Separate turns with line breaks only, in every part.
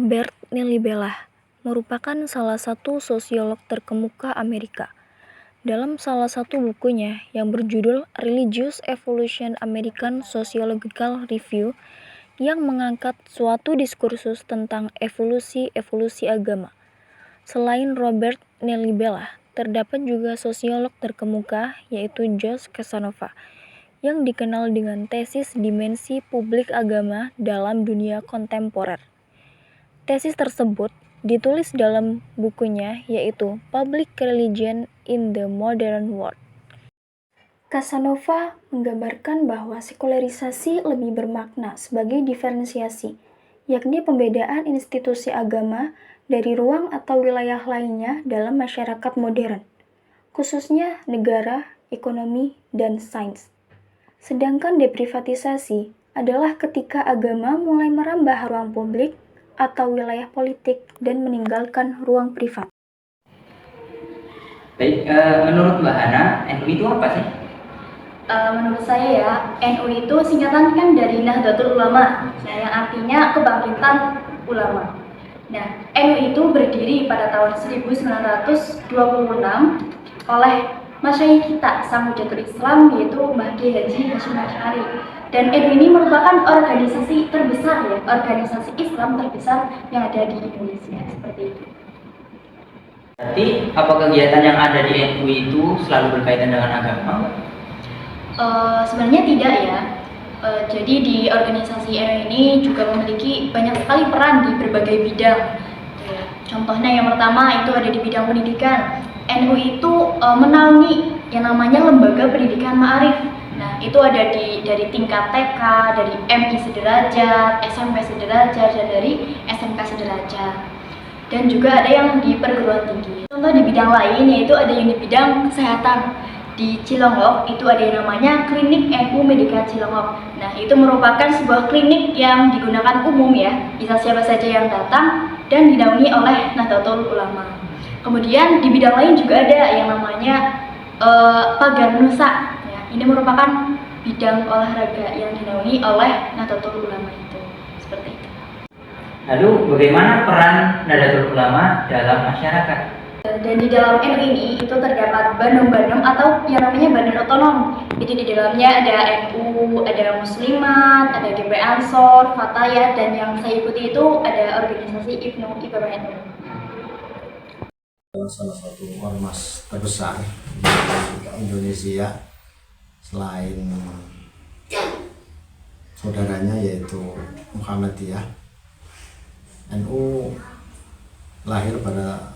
Robert Nilibela merupakan salah satu sosiolog terkemuka Amerika. Dalam salah satu bukunya yang berjudul Religious Evolution American Sociological Review yang mengangkat suatu diskursus tentang evolusi agama. Selain Robert Nilibela, terdapat juga sosiolog terkemuka yaitu Josh Casanova yang dikenal dengan tesis dimensi publik agama dalam dunia kontemporer. Tesis tersebut ditulis dalam bukunya yaitu Public Religion in the Modern World. Casanova menggambarkan bahwa sekularisasi lebih bermakna sebagai diferensiasi, yakni pembedaan institusi agama dari ruang atau wilayah lainnya dalam masyarakat modern, khususnya negara, ekonomi, dan sains. Sedangkan deprivatisasi adalah ketika agama mulai merambah ruang publik atau wilayah politik dan meninggalkan ruang privat.
Baik, menurut Mbak Hana, NU itu apa sih?
Menurut saya ya, NU itu singkatan kan dari Nahdlatul Ulama, yang artinya kebangkitan ulama. Nah, NU itu berdiri pada tahun 1926 oleh masyayikh kita, sang hujatul Islam, yaitu Mbah Kiai Haji Hasyim Asy'ari. Dan NU ini merupakan organisasi terbesar ya, organisasi Islam terbesar yang ada di Indonesia, seperti itu.
Berarti apa kegiatan yang ada di NU itu selalu berkaitan dengan agama?
Sebenarnya tidak ya. Jadi di organisasi NU ini juga memiliki banyak sekali peran di berbagai bidang. Contohnya yang pertama itu ada di bidang pendidikan. NU itu menaungi yang namanya lembaga pendidikan ma'arif. Nah, itu ada dari tingkat TK, dari MI sederajat, SMP sederajat, dan dari SMK sederajat. Dan juga ada yang di perguruan tinggi. Contoh di bidang lain yaitu ada unit bidang kesehatan. Di Cilongok itu ada yang namanya Klinik NU Medika Cilongok. Nah, itu merupakan sebuah klinik yang digunakan umum ya, bisa siapa saja yang datang dan dinaungi oleh Nahdlatul Ulama. Kemudian di bidang lain juga ada yang namanya Pagar Nusa. Ya, ini merupakan bidang olahraga yang dinaungi oleh Nahdlatul Ulama itu. Seperti itu.
Lalu bagaimana peran Nahdlatul Ulama dalam masyarakat?
Dan di dalam NU ini itu terdapat bandung-bandung atau yang namanya badan otonom. Jadi di dalamnya ada NU, ada Muslimat, ada GP Ansor, Fatayat, dan yang saya ikuti itu ada organisasi Ibnu IPMNU.
Salah satu ormas terbesar di Indonesia selain saudaranya yaitu Muhammadiyah. NU lahir pada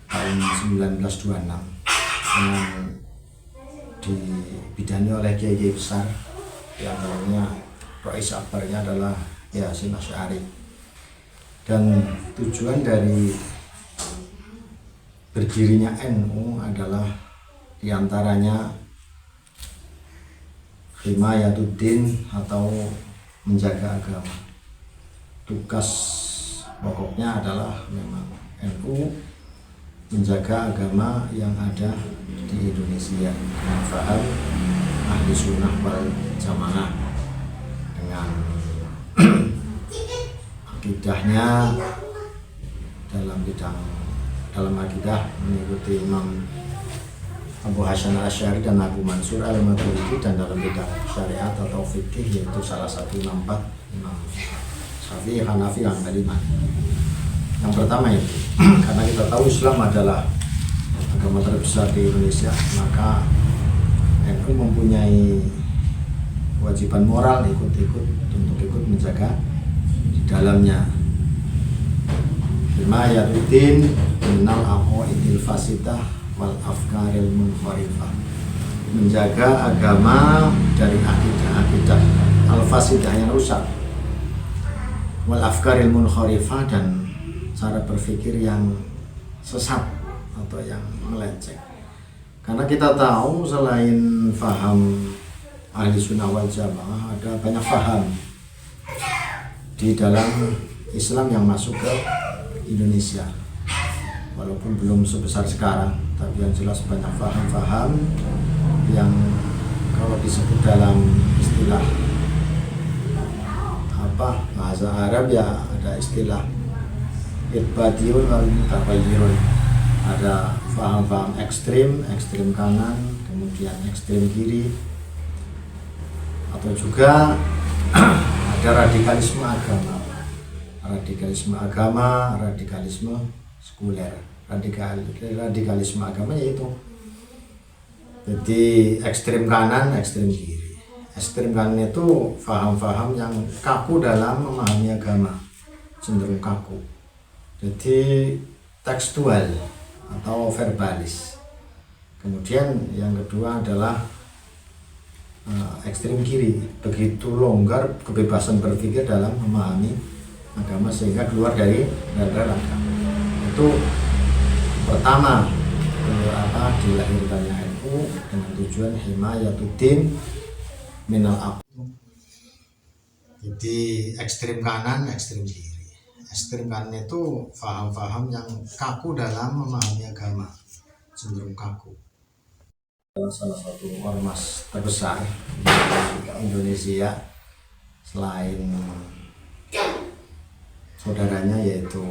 tahun 1926 dengan dibidani oleh kiai-kiai besar yang namanya Rais Akbarnya adalah Hasyim Asy'ari. Dan tujuan dari berdirinya NU adalah diantaranya himayatuddin atau menjaga agama. Tugas pokoknya adalah memang NU menjaga agama yang ada di Indonesia dengan faham ahli sunnah wal jamaah, dengan akidahnya dalam akidah mengikuti Imam Abu Hasan Asy'ari dan Abu Mansur al-Maturidi, dan dalam bidang syariat atau fikih yaitu salah satu Imam Syafi'i, Hanafi, Hanbali. Yang pertama itu karena kita tahu Islam adalah agama terbesar di Indonesia, maka NU mempunyai kewajiban moral untuk ikut menjaga di dalamnya. Himayatuddin minal aqaidil fasidah wal afkaril munharifah, menjaga agama dari akidah al-fasidah yang rusak, wal afkaril munharifah, dan cara berpikir yang sesat atau yang melenceng. Karena kita tahu selain faham ahli sunnah wal jamaah, ada banyak faham di dalam Islam yang masuk ke Indonesia, walaupun belum sebesar sekarang, tapi yang jelas banyak faham-faham yang kalau disebut dalam istilah bahasa Arab ya ada istilah itbadiun wal mutaghayyirun. Ada paham-paham ekstrim kanan, kemudian ekstrim kiri, atau juga ada radikalisme agama, radikalisme sekuler. Radikalisme agama yaitu jadi ekstrim kanan, ekstrim kiri. Ekstrim kanan itu paham-paham yang kaku dalam memahami agama, cenderung kaku. Jadi tekstual atau verbalis. Kemudian yang kedua adalah ekstrem kiri, begitu longgar kebebasan berpikir dalam memahami agama sehingga keluar dari radar agama. Itu pertama dilahirkannya NU dengan tujuan himayatuddin minal aqd. Jadi ekstrem kanan, ekstrem kiri. Ekstrem kanan itu paham-paham yang kaku dalam memahami agama, cenderung kaku. Salah satu ormas terbesar di Indonesia selain saudaranya yaitu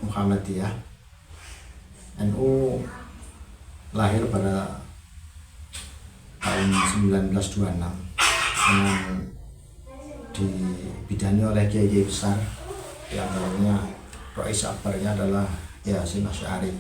Muhammadiyah. NU lahir pada tahun 1926 dengan dibidani oleh kiai besar yang namanya Rais Akbarnya adalah Yasin Asy'ari.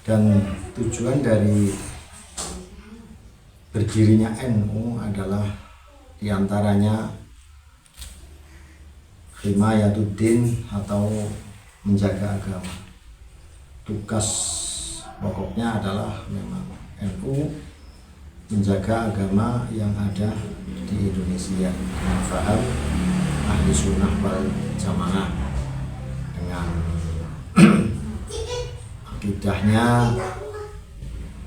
Dan tujuan dari berdirinya NU adalah diantaranya himayatuddin atau menjaga agama. Tugas pokoknya adalah memang NU menjaga agama yang ada di Indonesia dengan paham ahli sunnah wal jamaah, dengan akidahnya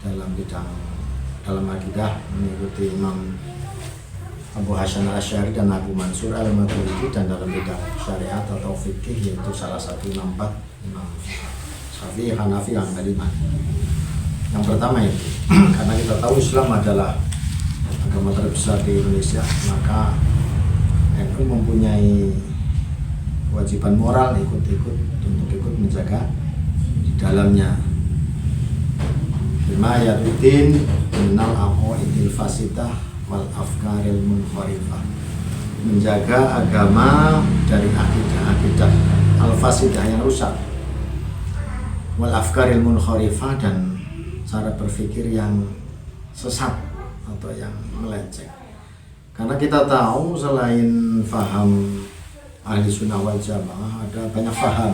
dalam akidah mengikuti Imam Abu Hasan Asy'ari dan Abu Mansur Al-Maturidi, dan dalam bidang syariat atau fikih yaitu salah satu Imam Syafi'i, Hanafi, Hambali. Yang pertama itu karena kita tahu Islam adalah agama terbesar di Indonesia, maka NU mempunyai kewajiban moral untuk ikut menjaga di dalamnya. Himayatuddin minal aqaidil fasidah wal afkaril munharifah. Menjaga agama dari akidah al-fasidah yang rusak, wal afkaril munharifah, dan cara berpikir yang sesat atau yang melenceng. Karena kita tahu selain faham ahli sunnah wal jamaah, ada banyak faham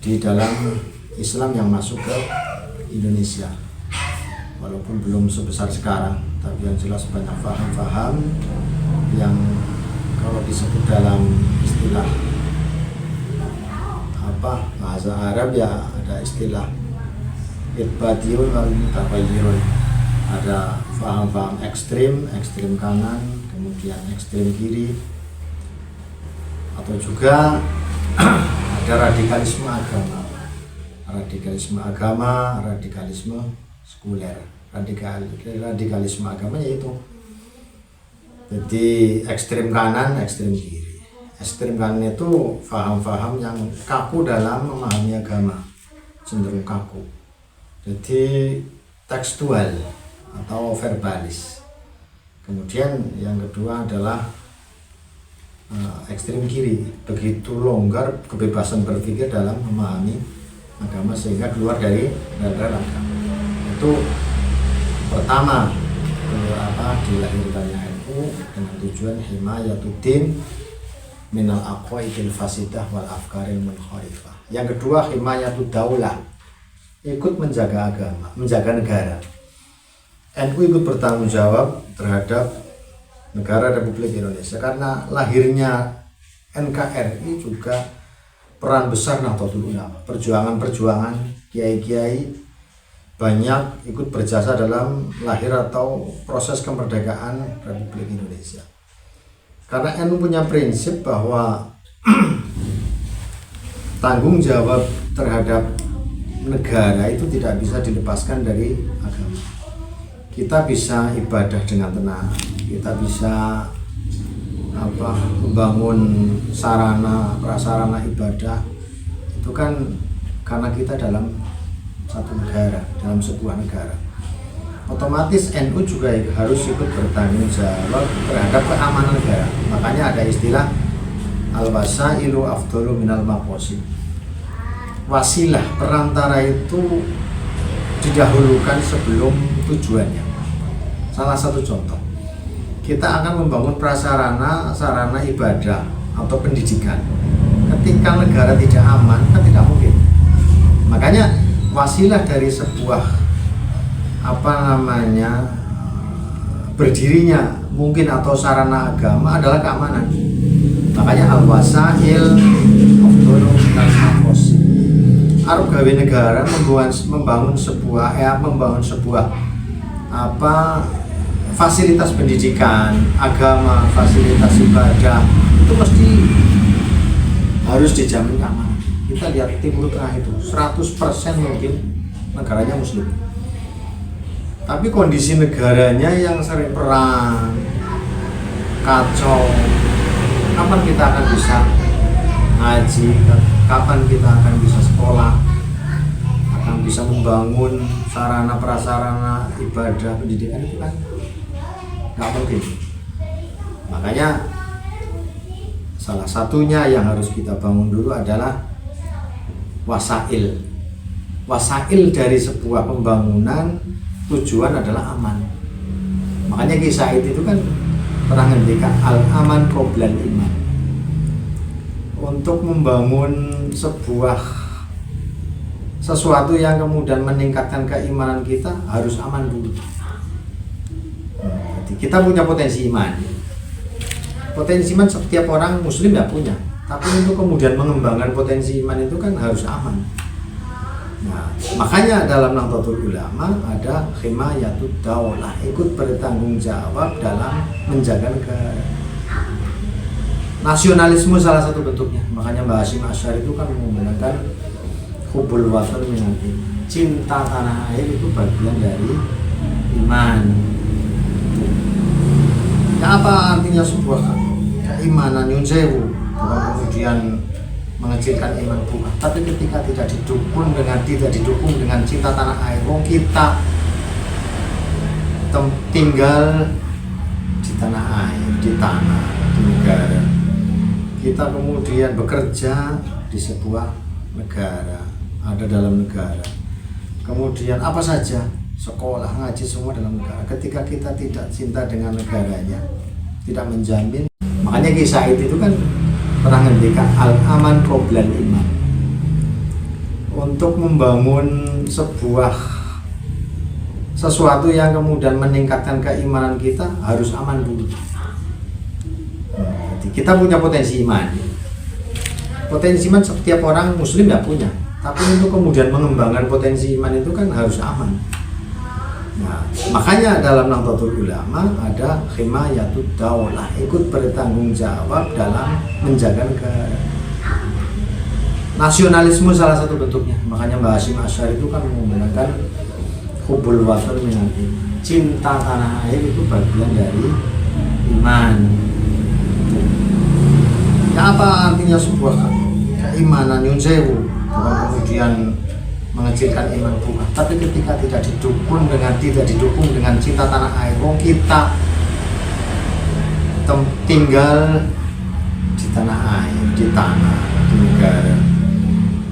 di dalam Islam yang masuk ke Indonesia, walaupun belum sebesar sekarang, tapi yang jelas banyak faham-faham yang kalau disebut dalam istilah bahasa Arab ya ada istilah itbadiun wal mutaghayyirun. Ada paham-paham ekstrim kanan, kemudian ekstrem kiri, atau juga ada radikalisme agama, radikalisme sekuler. Radikalisme agama yaitu jadi ekstrem kanan, ekstrem kiri. Ekstrem kanan itu paham-paham yang kaku dalam memahami agama, cenderung kaku. Jadi tekstual atau verbalis. Kemudian yang kedua adalah ekstrem kiri, begitu longgar kebebasan berpikir dalam memahami agama sehingga keluar dari radar agama. Itu pertama dilahirkannya NU dengan tujuan himayatuddin minal aqaidil fasidah wal afkaril munharifah. Yang kedua himayatud daulah, ikut menjaga agama, menjaga negara. NU ikut bertanggung jawab terhadap negara Republik Indonesia, karena lahirnya NKRI juga peran besar Nahdlatul Ulama. Perjuangan kiai-kiai banyak ikut berjasa dalam lahir atau proses kemerdekaan Republik Indonesia. Karena NU punya prinsip bahwa tanggung jawab terhadap negara itu tidak bisa dilepaskan dari agama. Kita bisa ibadah dengan tenang, kita bisa membangun sarana prasarana ibadah itu kan karena kita dalam satu negara, dalam sebuah negara. Otomatis NU juga harus ikut bertanggung jawab terhadap keamanan negara. Makanya ada istilah al-wasailu afdalu minal maqasid. Wasilah perantara itu didahulukan sebelum tujuannya. Salah satu contoh, kita akan membangun sarana ibadah atau pendidikan. Ketika negara tidak aman, kan tidak mungkin. Makanya wasilah dari sebuah berdirinya mungkin atau sarana agama adalah keamanan. Makanya al-wasail afdalu minal maqasid. Arep gawe negara membangun sebuah fasilitas pendidikan, agama, fasilitas ibadah itu mesti harus dijamin keamanan. Kita lihat Timur Tengah itu 100% mungkin negaranya muslim. Tapi kondisi negaranya yang sering perang, kacau, kapan kita akan bisa ngaji, kapan kita akan bisa sekolah, akan bisa membangun sarana prasarana ibadah pendidikan itu kan nggak mungkin. Makanya salah satunya yang harus kita bangun dulu adalah wasail. Wasail dari sebuah pembangunan tujuan adalah aman. Makanya Ki Said itu kan pernah ngendikan al-aman qoblal iman. Untuk membangun sesuatu yang kemudian meningkatkan keimanan kita harus aman dulu. Jadi kita punya potensi iman. Potensi iman setiap orang muslim ya punya. Tapi untuk kemudian mengembangkan potensi iman itu kan harus aman. Nah, makanya dalam Nahdlatul Ulama ada himayatud daulah, ikut bertanggung jawab dalam menjaga negara. Nasionalisme salah satu bentuknya. Makanya Mbah Hasyim Asy'ari itu kan menggunakan hubul watan minal iman. Cinta tanah air itu bagian dari iman. Ya, apa artinya sebuah keimanan nyun sewu? Bukan kemudian mengecilkan iman, bukan, tapi ketika tidak didukung dengan cinta tanah air. Kita tinggal di tanah air, di tanah, di negara. Kita kemudian bekerja di sebuah negara, ada dalam negara. Kemudian apa saja, sekolah, ngaji, semua dalam negara. Ketika kita tidak cinta dengan negaranya, tidak menjamin. Makanya Ki Said itu kan pernah ngendikan al-aman qoblal iman. Untuk membangun sesuatu yang kemudian meningkatkan keimanan kita harus aman dulu. Jadi kita punya potensi iman. Potensi iman setiap orang muslim ya punya. Tapi untuk kemudian mengembangkan potensi iman itu kan harus aman. Nah, makanya dalam Nahdlatul Ulama ada himayatud daulah, ikut bertanggung jawab dalam menjaga negara. Nasionalisme salah satu bentuknya. Makanya Mbah Hasyim Asy'ari itu kan menggunakan hubul watan minal iman. Cinta tanah air itu bagian dari iman. Ya, apa artinya sebuah keimanan nyun sewu? Bukan kemudian mengecilkan iman, bukan, tapi ketika tidak didukung dengan cinta tanah air. Kita tinggal di tanah air, di tanah, di negara.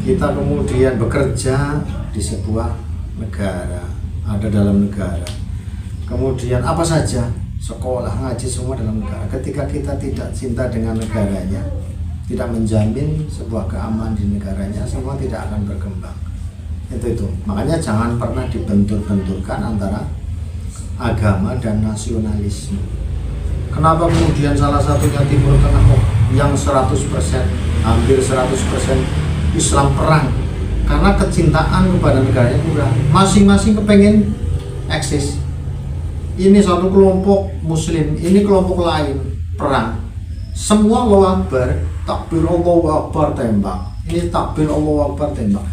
Kita kemudian bekerja di sebuah negara, ada dalam negara. Kemudian apa saja, sekolah, ngaji, semua dalam negara. Ketika kita tidak cinta dengan negaranya, tidak menjamin sebuah keamanan di negaranya, semua tidak akan berkembang. Itu. Makanya jangan pernah dibentur-benturkan antara agama dan nasionalisme. Kenapa kemudian salah satunya Timur Tengah yang 100%, hampir 100% Islam perang? Karena kecintaan kepada negaranya kurang. Masing-masing kepengen eksis. Ini satu kelompok muslim, ini kelompok lain perang. Semua Allahu Akbar, takbir Allahu Akbar, tembak. Ini takbir Allahu Akbar, tembak.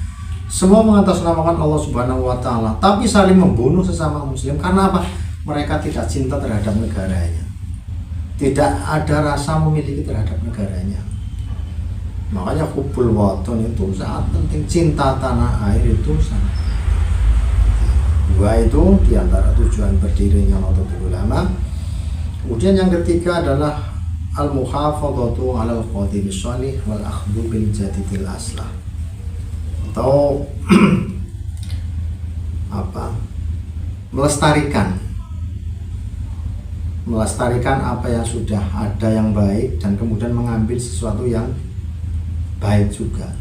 Semua mengatasnamakan Allah Subhanahu wa Ta'ala, tapi saling membunuh sesama muslim. Karena apa? Mereka tidak cinta terhadap negaranya, tidak ada rasa memiliki terhadap negaranya. Makanya hubbul waton itu sangat penting, cinta tanah air itu sangat. Dua itu diantara tujuan berdirinya Nahdlatul Ulama. Kemudian yang ketiga adalah al-muhafadzatu 'alal qadimis shalih wal akhdhu bil jadidil aslah, atau melestarikan apa yang sudah ada yang baik dan kemudian mengambil sesuatu yang baik juga,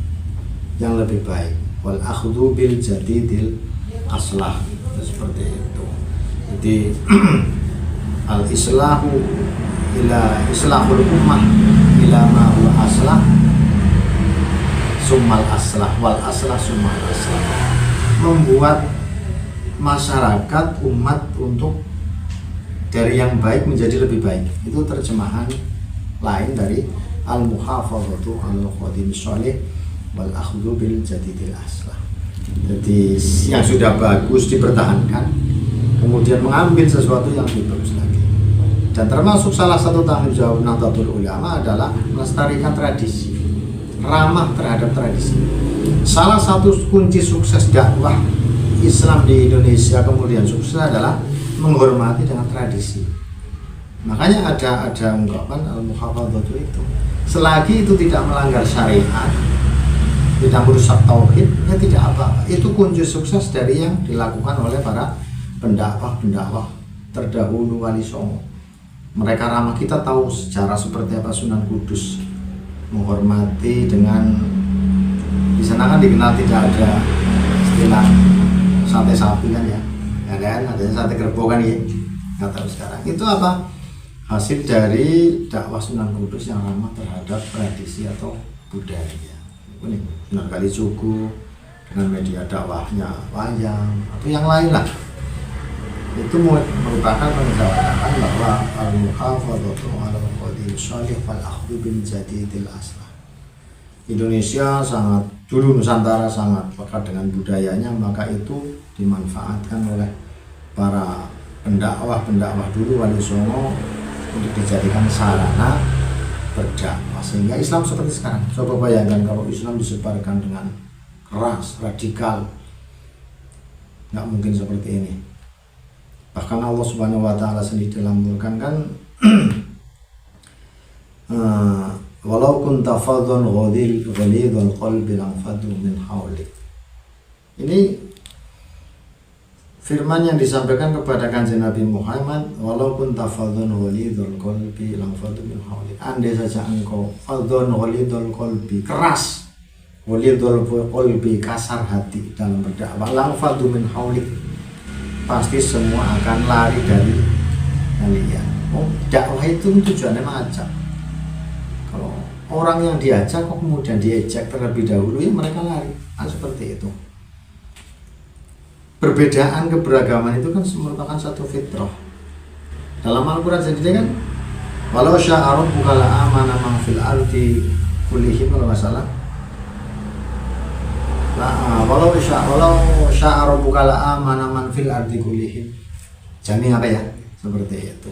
yang lebih baik. Wal akhdhu bil jadidil aslah, seperti itu. Jadi al-islahu ila islahul ummah ila ma huwa aslah summal aslah wal aslah summal aslah, membuat masyarakat umat untuk dari yang baik menjadi lebih baik. Itu terjemahan lain dari al-muhafadzatu 'alal qadimis shalih wal akhdhu bil jadidil aslah. Jadi yang sudah bagus dipertahankan, kemudian mengambil sesuatu yang lebih bagus lagi. Dan termasuk salah satu tanggung jawab Nahdlatul Ulama adalah melestarikan tradisi, ramah terhadap tradisi. Salah satu kunci sukses dakwah Islam di Indonesia kemudian sukses adalah menghormati dengan tradisi. Makanya ada ungkapan al-muhafadzatu itu, selagi itu tidak melanggar syariat, tidak merusak tauhid, ya tidak apa-apa. Itu kunci sukses dari yang dilakukan oleh para pendakwah terdahulu Wali Songo. Mereka ramah, kita tahu sejarah seperti apa Sunan Kudus menghormati dengan, di sana kan dikenal tidak ada istilah sate sapi kan ya, adanya sate kerbau kan ya, nggak tahu sekarang. Itu apa? Hasil dari dakwah Sunan Kudus yang ramah terhadap tradisi atau budaya. Ini Sunan Kalijogo dengan media dakwahnya wayang atau yang lain lah, itu merupakan penjelasan bahwa al-muhafadzatu 'alal qadimis shalih wal akhdhu bil jadidil aslah. Indonesia sangat dulu, Nusantara sangat lekat dengan budayanya, maka itu dimanfaatkan oleh para pendakwah dulu Wali Songo untuk dijadikan sarana berdakwah sehingga Islam seperti sekarang. Coba bayangkan kalau Islam disebarkan dengan keras, radikal, nggak mungkin seperti ini. Bahkan Allah Subhanahu wa Ta'ala sendiri dalam Al-Qur'an kan walau kunta fadhan ghalidhal qalbi lanfaddu min hawlik. Ini firman yang disampaikan kepada Kanjeng Nabi Muhammad, walau kunta fadhan ghalidhal qalbi lanfaddu min hawlik. Andai saja engkau fadhan ghalidhal qalbi, keras, ghalidhal qalbi, kasar hati dalam berdakwah, lanfaddu min hawlik, pasti semua akan lari dari kalian. Dakwah itu tujuannya mengajak. Kalau orang yang diajak kok kemudian diejek terlebih dahulu, ya mereka lari. Seperti itu. Perbedaan keberagaman itu kan merupakan satu fitrah. Dalam Al-Quran sendiri kan, walau sya'a rabbuka la'amana man fil ardi kullihim, kalau nggak salah. Walau sya'a rabbuka la'amana man fil ardi kullihim. Jami apa ya? Seperti itu.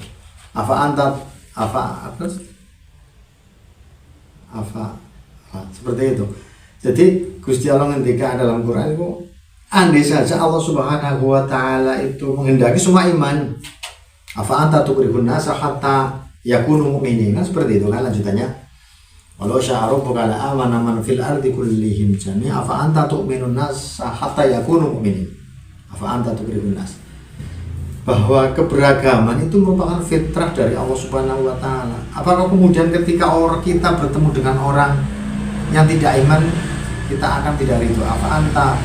Seperti itu. Jadi Gusti Allah ngendika dalam Quran itu, andai saja Allah Subhanahu wa Ta'ala itu menghendaki semua iman, afa anta tukrihun nasa hatta yakunu mu'minin, kan seperti itu kan lanjutannya. Walau sya'a rabbuka la'amana man fil ardi kullihim jami'an afa anta tu'minun nasa hatta yakunu mu'minin, afa anta tukrihun nas. Bahwa keberagaman itu merupakan fitrah dari Allah Subhanahu wa Ta'ala. Apakah kemudian ketika kita bertemu dengan orang yang tidak iman, kita akan tidak ridho? Apa anta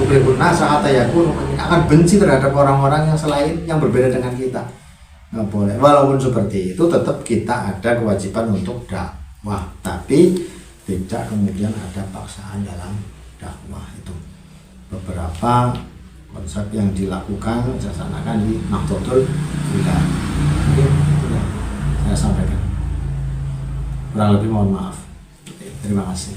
tukrihun nasa hatta yakunu mu'minin, akan benci terhadap orang-orang yang selain, yang berbeda dengan kita? Nggak boleh. Walaupun seperti itu, tetap kita ada kewajiban untuk dakwah, tapi tidak kemudian ada paksaan dalam dakwah. Itu beberapa konsep yang dilakukan dilaksanakan di Nahdlatul Ulama. Mungkin itu yang saya sampaikan. Kurang lebih mohon maaf. Terima kasih.